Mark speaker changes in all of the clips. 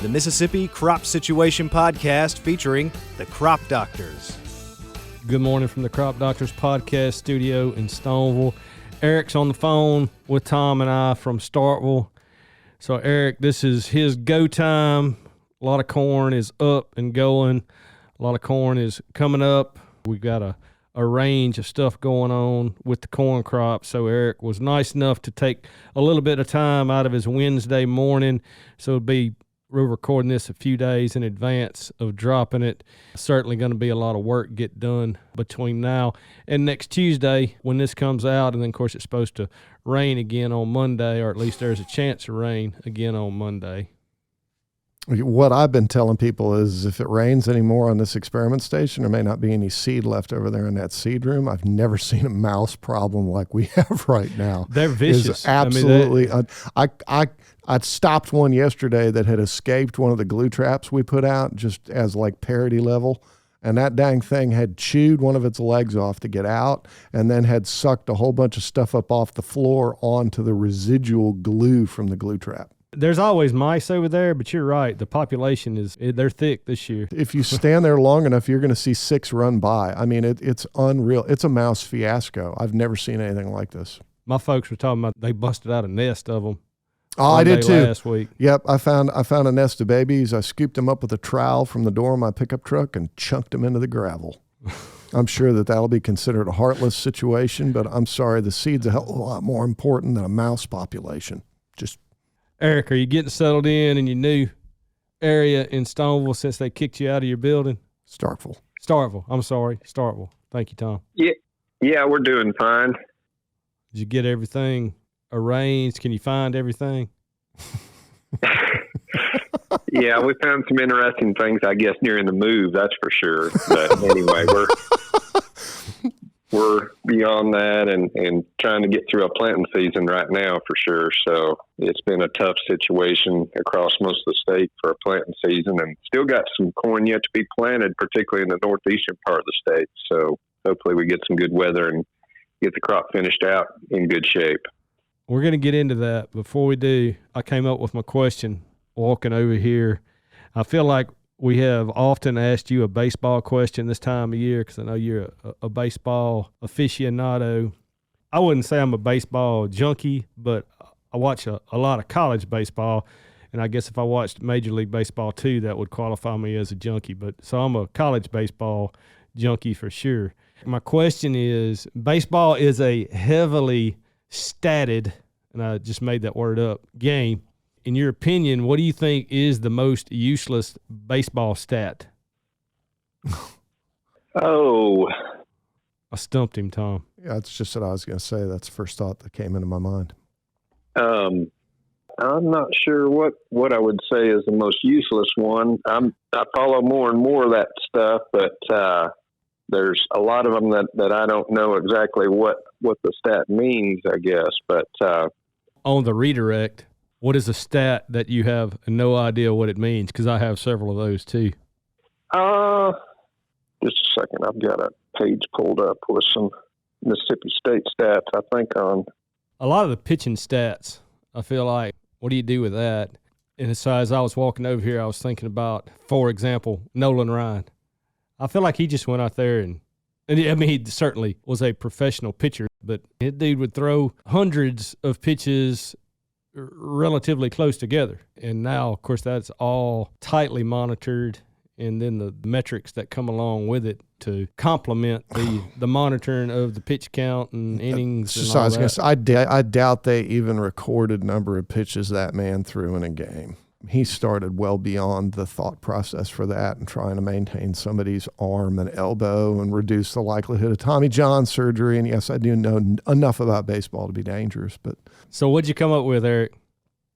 Speaker 1: the Mississippi Crop Situation Podcast featuring the Crop Doctors.
Speaker 2: Good morning from the Crop Doctors Podcast studio in Stoneville. Erick's on the phone with Tom and I from Starkville. So, Erick, this is his go time. A lot of corn is up and going. A lot of corn is coming up. We've got a range of stuff going on with the corn crop. So Erick was nice enough to take a little bit of time out of his Wednesday morning. So we're recording this a few days in advance of dropping it. Certainly going to be a lot of work get done between now and next Tuesday when this comes out. And then, of course, it's supposed to rain again on Monday, or at least there's a chance of rain again on Monday.
Speaker 3: What I've been telling people is if it rains anymore on this experiment station, there may not be any seed left over there in that seed room. I've never seen a mouse problem like we have right now.
Speaker 2: They're vicious.
Speaker 3: It's absolutely. I stopped one yesterday that had escaped one of the glue traps we put out just as like parity level. And that dang thing had chewed one of its legs off to get out and then had sucked a whole bunch of stuff up off the floor onto the residual glue from the glue trap.
Speaker 2: There's always mice over there, but you're right. The population they're thick this year.
Speaker 3: If you stand there long enough, you're going to see 6 run by. I mean, it's unreal. It's a mouse fiasco. I've never seen anything like this.
Speaker 2: My folks were talking about they busted out a nest of them.
Speaker 3: Oh, I did too.
Speaker 2: Last week.
Speaker 3: Yep, I found a nest of babies. I scooped them up with a trowel from the door of my pickup truck and chunked them into the gravel. I'm sure that'll be considered a heartless situation, but I'm sorry, the seed's a hell of a lot more important than a mouse population. Just
Speaker 2: Erick, are you getting settled in your new area in Stoneville since they kicked you out of your building?
Speaker 3: Starkville.
Speaker 2: I'm sorry, Starkville. Thank you, Tom.
Speaker 4: Yeah, we're doing fine.
Speaker 2: Did you get everything arranged? Can you find everything?
Speaker 4: Yeah, we found some interesting things, I guess, during the move, that's for sure. But anyway, we're beyond that and trying to get through a planting season right now for sure. So it's been a tough situation across most of the state for a planting season, and still got some corn yet to be planted, particularly in the northeastern part of the state. So hopefully we get some good weather and get the crop finished out in good shape.
Speaker 2: We're going to get into that. Before we do, I came up with my question walking over here. I feel like we have often asked you a baseball question this time of year because I know you're a baseball aficionado. I wouldn't say I'm a baseball junkie, but I watch a lot of college baseball, and I guess if I watched Major League Baseball too, that would qualify me as a junkie. So I'm a college baseball junkie for sure. My question is, baseball is a heavily statted, and I just made that word up, game. In your opinion, what do you think is the most useless baseball stat?
Speaker 4: Oh.
Speaker 2: I stumped him, Tom.
Speaker 3: Yeah, that's just what I was going to say. That's the first thought that came into my mind.
Speaker 4: I'm not sure what I would say is the most useless one. I follow more and more of that stuff, but there's a lot of them that I don't know exactly what the stat means, I guess. But
Speaker 2: on the redirect, what is a stat that you have no idea what it means? Because I have several of those too.
Speaker 4: Just a second. I've got a page pulled up with some Mississippi State stats, I think, on.
Speaker 2: A lot of the pitching stats, I feel like, what do you do with that? And so as I was walking over here, I was thinking about, for example, Nolan Ryan. I feel like he just went out there and I mean, he certainly was a professional pitcher, but that dude would throw hundreds of pitches relatively close together. And now, of course, that's all tightly monitored, and then the metrics that come along with it to complement the monitoring of the pitch count and innings and all that.
Speaker 3: I doubt they even recorded number of pitches that man threw in a game. He started well beyond the thought process for that and trying to maintain somebody's arm and elbow and reduce the likelihood of Tommy John surgery. And yes, I do know enough about baseball to be dangerous. But
Speaker 2: so what'd you come up with, Erick?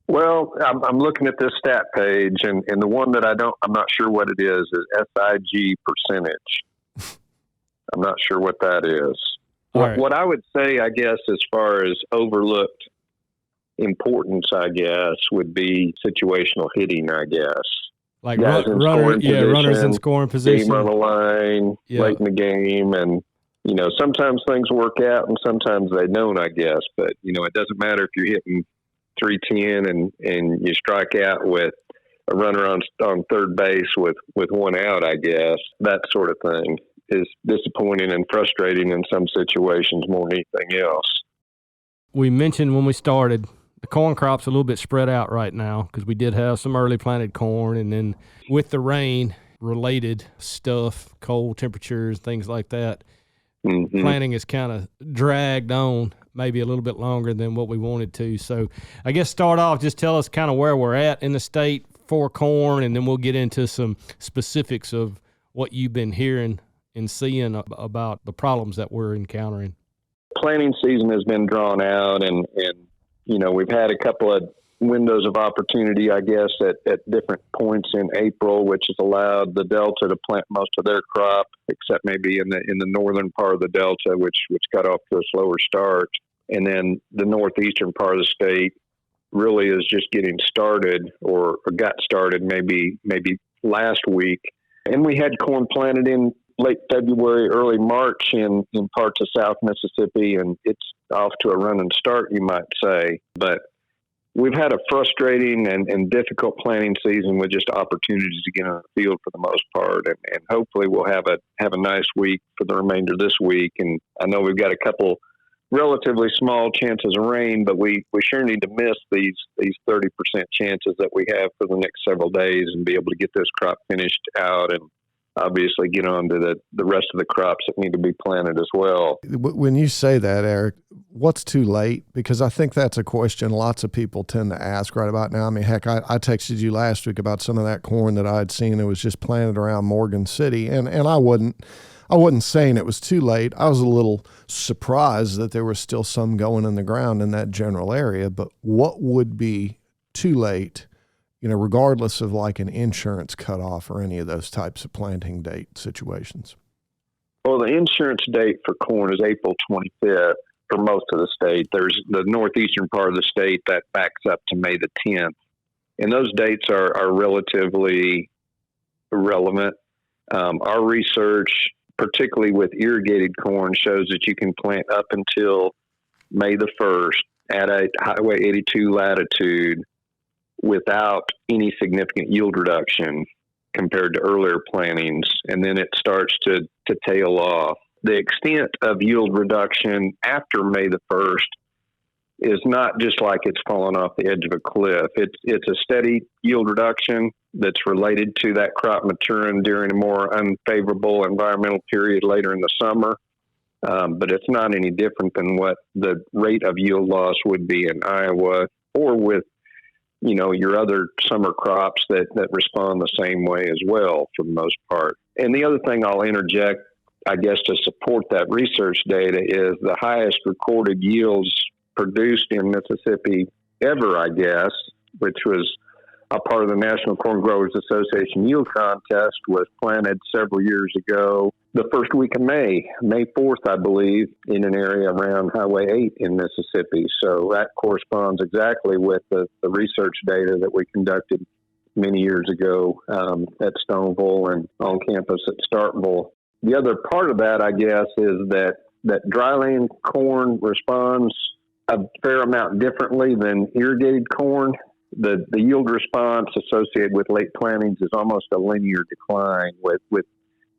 Speaker 4: Well, I'm looking at this stat page, and the one that I'm not sure what it is SIG percentage. I'm not sure what that is. What I would say, I guess, as far as overlooked importance, I guess, would be situational hitting, I guess.
Speaker 2: Like runners in scoring position.
Speaker 4: Game on the line, late in the game, and, sometimes things work out and sometimes they don't, I guess. But, it doesn't matter if you're hitting 310 and you strike out with a runner on third base with one out, I guess. That sort of thing is disappointing and frustrating in some situations more than anything else.
Speaker 2: We mentioned when we started, the corn crop's a little bit spread out right now because we did have some early planted corn, and then with the rain related stuff, cold temperatures, things like that, planting is kind of dragged on maybe a little bit longer than what we wanted to. So I guess start off, just tell us kind of where we're at in the state for corn, and then we'll get into some specifics of what you've been hearing and seeing about the problems that we're encountering.
Speaker 4: Planting season has been drawn out, and we've had a couple of windows of opportunity, I guess, at different points in April, which has allowed the Delta to plant most of their crop, except maybe in the northern part of the Delta, which got off to a slower start. And then the northeastern part of the state really is just getting started, or got started maybe last week. And we had corn planted in late February, early March in parts of South Mississippi, and it's off to a running start, you might say. But we've had a frustrating and difficult planting season with just opportunities to get in the field for the most part, and hopefully we'll have a nice week for the remainder of this week. And I know we've got a couple relatively small chances of rain, but we sure need to miss these 30% chances that we have for the next several days and be able to get this crop finished out and obviously get on to the rest of the crops that need to be planted as well.
Speaker 3: When you say that, Eric, what's too late? Because I think that's a question lots of people tend to ask right about now. I mean, heck, I texted you last week about some of that corn that I'd seen that was just planted around Morgan City, and I wasn't saying it was too late. I was a little surprised that there was still some going in the ground in that general area, but what would be too late, regardless of like an insurance cutoff or any of those types of planting date situations?
Speaker 4: Well, the insurance date for corn is April 25th for most of the state. There's the northeastern part of the state that backs up to May the 10th. And those dates are relatively irrelevant. Our research, particularly with irrigated corn, shows that you can plant up until May the 1st at a Highway 82 latitude without any significant yield reduction compared to earlier plantings, and then it starts to tail off. The extent of yield reduction after May the 1st is not just like it's fallen off the edge of a cliff. It's a steady yield reduction that's related to that crop maturing during a more unfavorable environmental period later in the summer, but it's not any different than what the rate of yield loss would be in Iowa or with your other summer crops that respond the same way as well for the most part. And the other thing I'll interject, I guess, to support that research data is the highest recorded yields produced in Mississippi ever, I guess, which was a part of the National Corn Growers Association Yield Contest, was planted several years ago, the first week of May 4th, I believe, in an area around Highway 8 in Mississippi. So that corresponds exactly with the research data that we conducted many years ago at Stoneville and on campus at Starkville. The other part of that, I guess, is that dryland corn responds a fair amount differently than irrigated corn. The yield response associated with late plantings is almost a linear decline with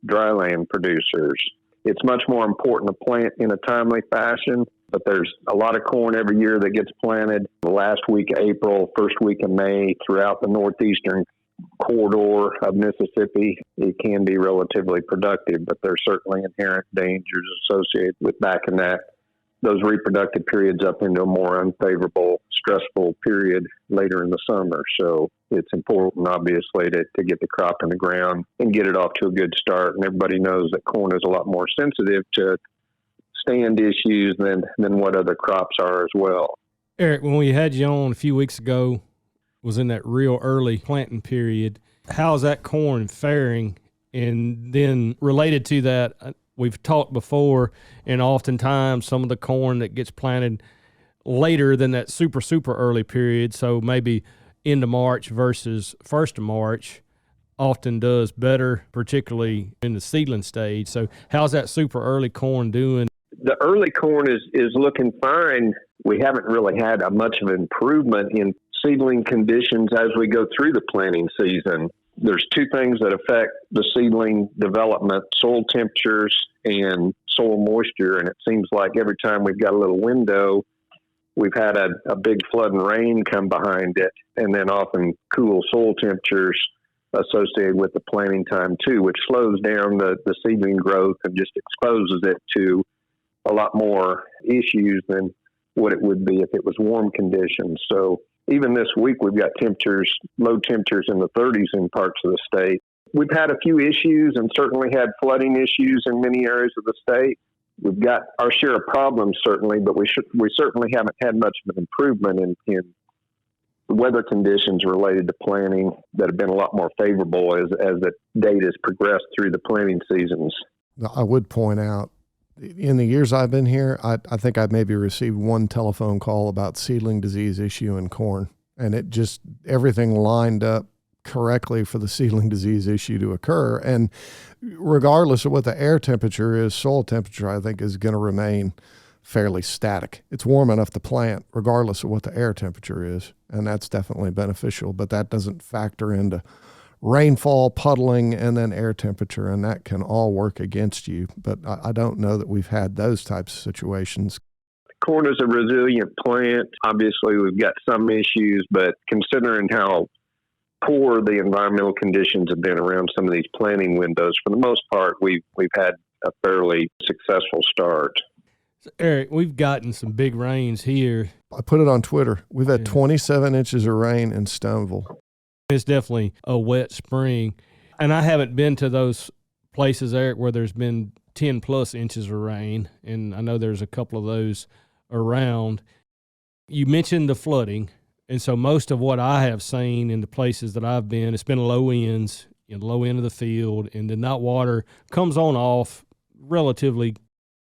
Speaker 4: dryland producers. It's much more important to plant in a timely fashion, but there's a lot of corn every year that gets planted the last week of April, first week of May throughout the northeastern corridor of Mississippi. It can be relatively productive, but there's certainly inherent dangers associated with backing those reproductive periods up into a more unfavorable, stressful period later in the summer. So it's important, obviously, to get the crop in the ground and get it off to a good start. And everybody knows that corn is a lot more sensitive to stand issues than what other crops are as well.
Speaker 2: Eric, when we had you on a few weeks ago, was in that real early planting period. How's that corn faring? And then related to that, we've talked before, and oftentimes some of the corn that gets planted later than that super early period, so maybe end of March versus 1st of March, often does better, particularly in the seedling stage. So how's that super early corn doing?
Speaker 4: The early corn is looking fine. We haven't really had much of an improvement in seedling conditions as we go through the planting season. There's two things that affect the seedling development: soil temperatures and soil moisture. And it seems like every time we've got a little window, we've had a big flood and rain come behind it, and then often cool soil temperatures associated with the planting time too, which slows down the seedling growth and just exposes it to a lot more issues than what it would be if it was warm conditions. So even this week, we've got low temperatures in the 30s in parts of the state. We've had a few issues and certainly had flooding issues in many areas of the state. We've got our share of problems, certainly, but we certainly haven't had much of an improvement in weather conditions related to planting that have been a lot more favorable as the data has progressed through the planting seasons.
Speaker 3: I would point out, in the years I've been here, I think I've maybe received one telephone call about seedling disease issue in corn, and it just, everything lined up correctly for the seedling disease issue to occur. And regardless of what the air temperature is, soil temperature, I think, is going to remain fairly static. It's warm enough to plant regardless of what the air temperature is, and that's definitely beneficial, but that doesn't factor into rainfall, puddling, and then air temperature, and that can all work against you. But I don't know that we've had those types of situations.
Speaker 4: Corn is a resilient plant. Obviously, we've got some issues, but considering how poor the environmental conditions have been around some of these planting windows, for the most part, we've had a fairly successful start.
Speaker 2: So, Eric, we've gotten some big rains here.
Speaker 3: I put it on Twitter. We've had 27 inches of rain in Stoneville.
Speaker 2: It's definitely a wet spring. And I haven't been to those places, Eric, where there's been 10 plus inches of rain. And I know there's a couple of those around. You mentioned the flooding. And so most of what I have seen in the places that I've been, it's been low ends, low end of the field. And then that water comes on off relatively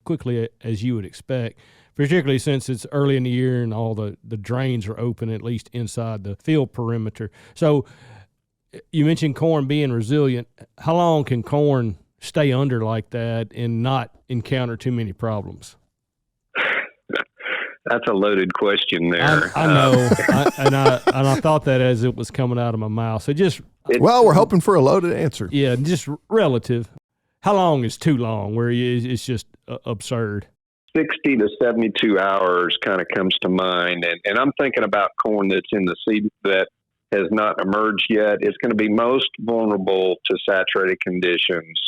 Speaker 2: quickly as you would expect, particularly since it's early in the year and all the drains are open, at least inside the field perimeter. So you mentioned corn being resilient. How long can corn stay under like that and not encounter too many problems?
Speaker 4: That's a loaded question there.
Speaker 2: I know. I thought that as it was coming out of my mouth. So
Speaker 3: well, we're hoping for a loaded answer.
Speaker 2: Yeah, just relative. How long is too long where it's just absurd?
Speaker 4: 60 to 72 hours kind of comes to mind. And I'm thinking about corn that's in the seed that has not emerged yet. It's going to be most vulnerable to saturated conditions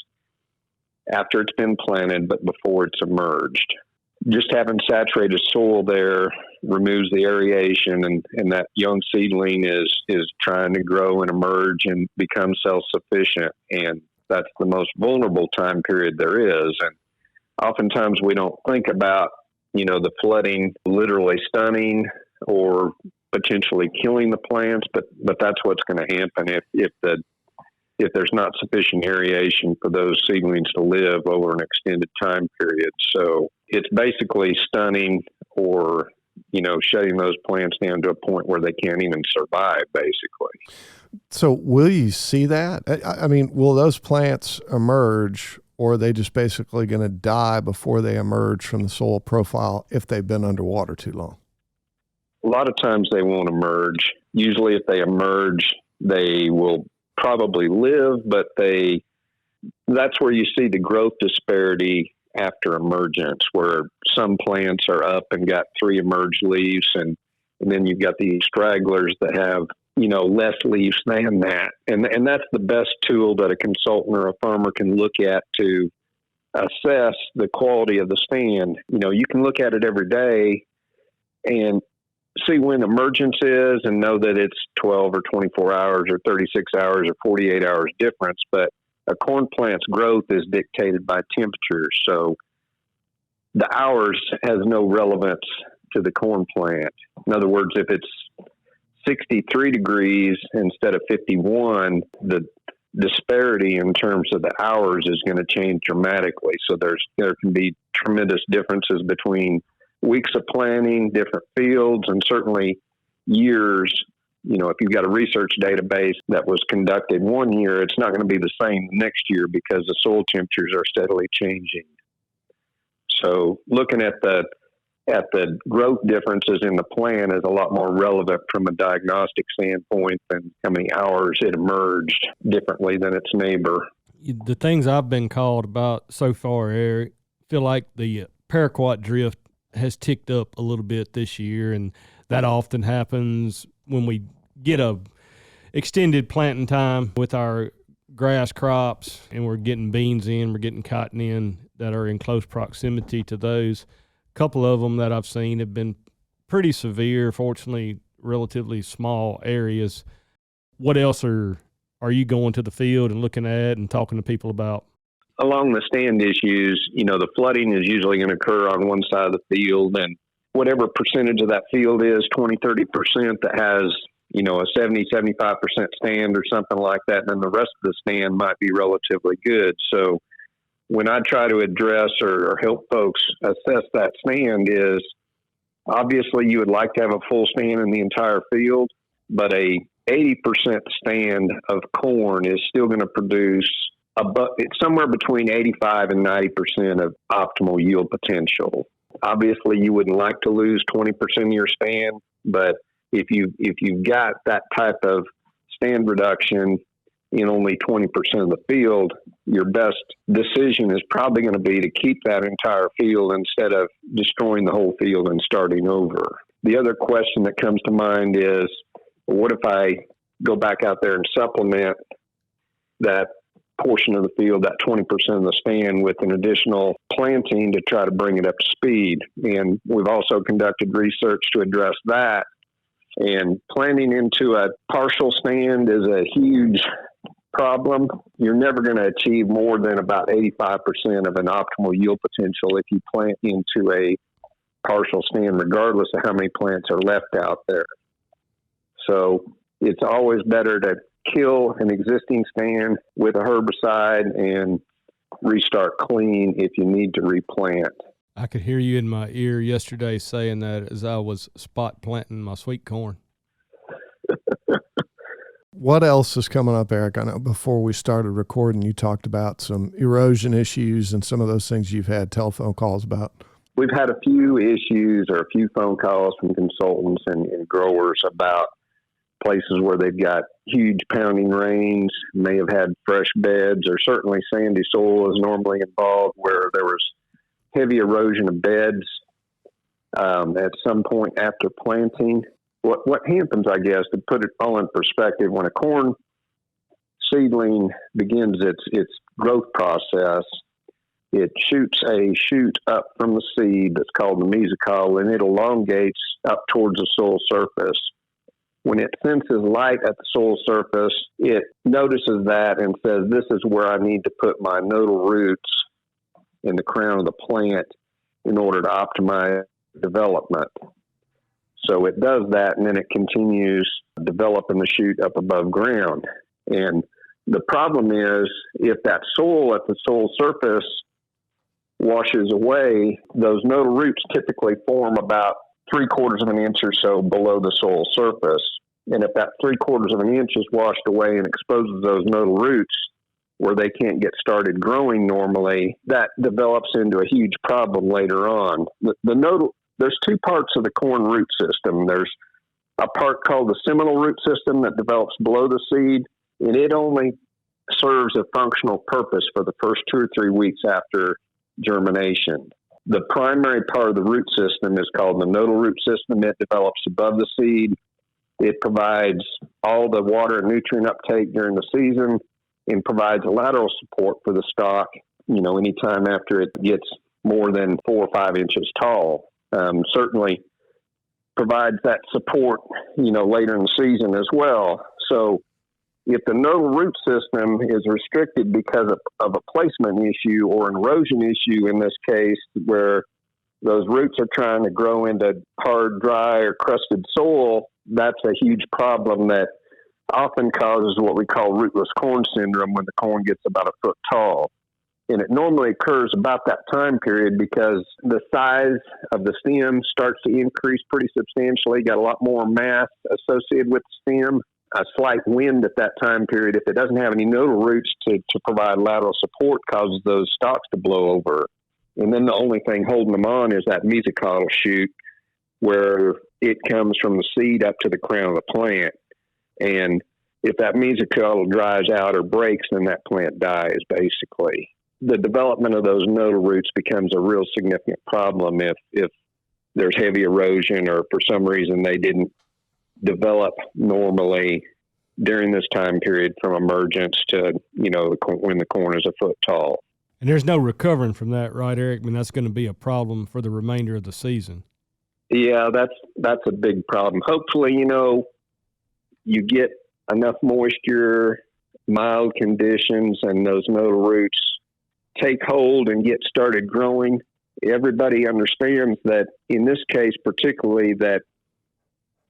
Speaker 4: after it's been planted, but before it's emerged. Just having saturated soil there removes the aeration, and that young seedling is trying to grow and emerge and become self-sufficient. And that's the most vulnerable time period there is. And oftentimes we don't think about, the flooding literally stunning or potentially killing the plants, but that's what's going to happen if there's not sufficient aeration for those seedlings to live over an extended time period. So it's basically stunning or, shutting those plants down to a point where they can't even survive, basically.
Speaker 3: So will you see that? I mean, will those plants emerge, or are they just basically going to die before they emerge from the soil profile if they've been underwater too long?
Speaker 4: A lot of times they won't emerge. Usually if they emerge, they will probably live, but that's where you see the growth disparity after emergence, where some plants are up and got 3 emerged leaves, and then you've got these stragglers that have less leaves than that. And that's the best tool that a consultant or a farmer can look at to assess the quality of the stand. You can look at it every day and see when emergence is and know that it's 12 or 24 hours or 36 hours or 48 hours difference. But a corn plant's growth is dictated by temperature. So the hours has no relevance to the corn plant. In other words, if it's 63 degrees instead of 51, the disparity in terms of the hours is going to change dramatically. So there can be tremendous differences between weeks of planting, different fields, and certainly years. If you've got a research database that was conducted one year, it's not going to be the same next year because the soil temperatures are steadily changing. So looking at the at the growth differences in the plant is a lot more relevant from a diagnostic standpoint than how many hours it emerged differently than its neighbor.
Speaker 2: The things I've been called about so far, Eric, feel like the paraquat drift has ticked up a little bit this year, and that often happens when we get a extended planting time with our grass crops, and we're getting beans in, we're getting cotton in that are in close proximity to those. A couple of them that I've seen have been pretty severe, fortunately relatively small areas. What else are you going to the field and looking at and talking to people about?
Speaker 4: Along the stand issues, the flooding is usually going to occur on one side of the field, and whatever percentage of that field is, 20, 30% that has, a 70, 75% stand or something like that, and then the rest of the stand might be relatively good. So when I try to address or help folks assess that stand is, obviously you would like to have a full stand in the entire field, but a 80% stand of corn is still going to produce it's somewhere between 85 and 90% of optimal yield potential. Obviously, you wouldn't like to lose 20% of your stand, but if you've got that type of stand reduction in only 20% of the field, your best decision is probably going to be to keep that entire field instead of destroying the whole field and starting over. The other question that comes to mind is, what if I go back out there and supplement that portion of the field, that 20% of the stand, with an additional planting to try to bring it up to speed? And we've also conducted research to address that. And planting into a partial stand is a huge problem. You're never going to achieve more than about 85% of an optimal yield potential if you plant into a partial stand, regardless of how many plants are left out there. So it's always better to kill an existing stand with a herbicide and restart clean if you need to replant.
Speaker 2: I could hear you in my ear yesterday saying that as I was spot planting my sweet corn.
Speaker 3: What else is coming up, Eric? I know before we started recording, you talked about some erosion issues and some of those things you've had telephone calls about.
Speaker 4: We've had a few issues or a few phone calls from consultants and growers about places where they've got huge pounding rains, may have had fresh beds, or certainly sandy soil is normally involved where there was heavy erosion of beds at some point after planting. What happens, I guess, to put it all in perspective, when a corn seedling begins its growth process, it shoots a shoot up from the seed that's called the mesocoel, and it elongates up towards the soil surface. When it senses light at the soil surface, it notices that and says, this is where I need to put my nodal roots in the crown of the plant in order to optimize development. So it does that, and then it continues developing the shoot up above ground. And the problem is, if that soil at the soil surface washes away, those nodal roots typically form about 3/4 of an inch or so below the soil surface. And if that 3/4 of an inch is washed away and exposes those nodal roots where they can't get started growing normally, that develops into a huge problem later on. There's two parts of the corn root system. There's a part called the seminal root system that develops below the seed, and it only serves a functional purpose for the first 2 or 3 weeks after germination. The primary part of the root system is called the nodal root system. It develops above the seed. It provides all the water and nutrient uptake during the season and provides a lateral support for the stalk, anytime after it gets more than 4 or 5 inches tall. Certainly provides that support, later in the season as well. So if the nodal root system is restricted because of a placement issue or an erosion issue in this case, where those roots are trying to grow into hard, dry, or crusted soil, that's a huge problem that often causes what we call rootless corn syndrome when the corn gets about 1 foot tall. And it normally occurs about that time period because the size of the stem starts to increase pretty substantially, got a lot more mass associated with the stem. A slight wind at that time period, if it doesn't have any nodal roots to provide lateral support, causes those stalks to blow over. And then the only thing holding them on is that mesocotyl shoot, where it comes from the seed up to the crown of the plant. And if that mesocotyl dries out or breaks, then that plant dies, basically. The development of those nodal roots becomes a real significant problem if there's heavy erosion or for some reason they didn't develop normally during this time period from emergence to, when the corn is a foot tall.
Speaker 2: And there's no recovering from that, right, Eric? I mean, that's going to be a problem for the remainder of the season.
Speaker 4: Yeah, that's a big problem. Hopefully, you get enough moisture, mild conditions, and those nodal roots take hold and get started growing. Everybody understands that in this case, particularly, that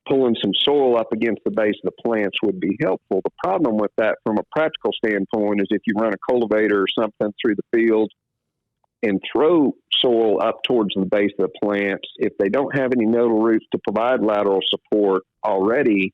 Speaker 4: pulling some soil up against the base of the plants would be helpful. The problem with that from a practical standpoint is if you run a cultivator or something through the field and throw soil up towards the base of the plants, if they don't have any nodal roots to provide lateral support already,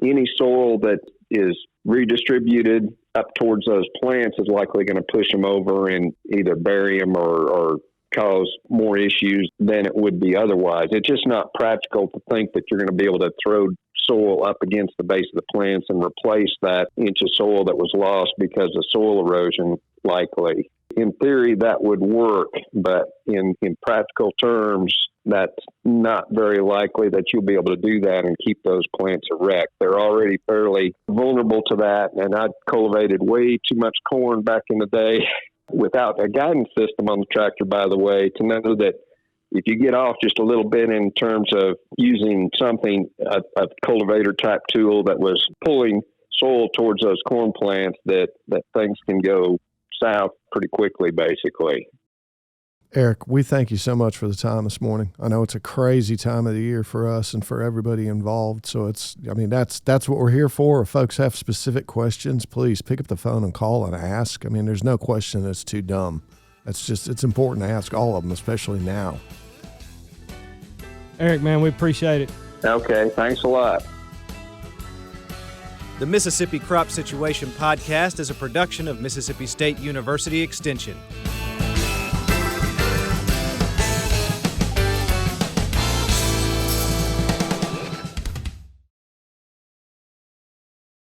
Speaker 4: any soil that is redistributed up towards those plants is likely going to push them over and either bury them or cause more issues than it would be otherwise. It's just not practical to think that you're going to be able to throw soil up against the base of the plants and replace that inch of soil that was lost because of soil erosion, likely. In theory, that would work, but in practical terms, that's not very likely that you'll be able to do that and keep those plants erect. They're already fairly vulnerable to that, and I cultivated way too much corn back in the day without a guidance system on the tractor, by the way, to know that if you get off just a little bit in terms of using something, a cultivator type tool that was pulling soil towards those corn plants, that things can go south pretty quickly, basically.
Speaker 3: Eric, we thank you so much for the time this morning. I know it's a crazy time of the year for us and for everybody involved. So that's what we're here for. If folks have specific questions, please pick up the phone and call and ask. I mean, there's no question that's too dumb. It's important to ask all of them, especially now.
Speaker 2: Eric, man, we appreciate it.
Speaker 4: Okay, thanks a lot.
Speaker 1: The Mississippi Crop Situation Podcast is a production of Mississippi State University Extension.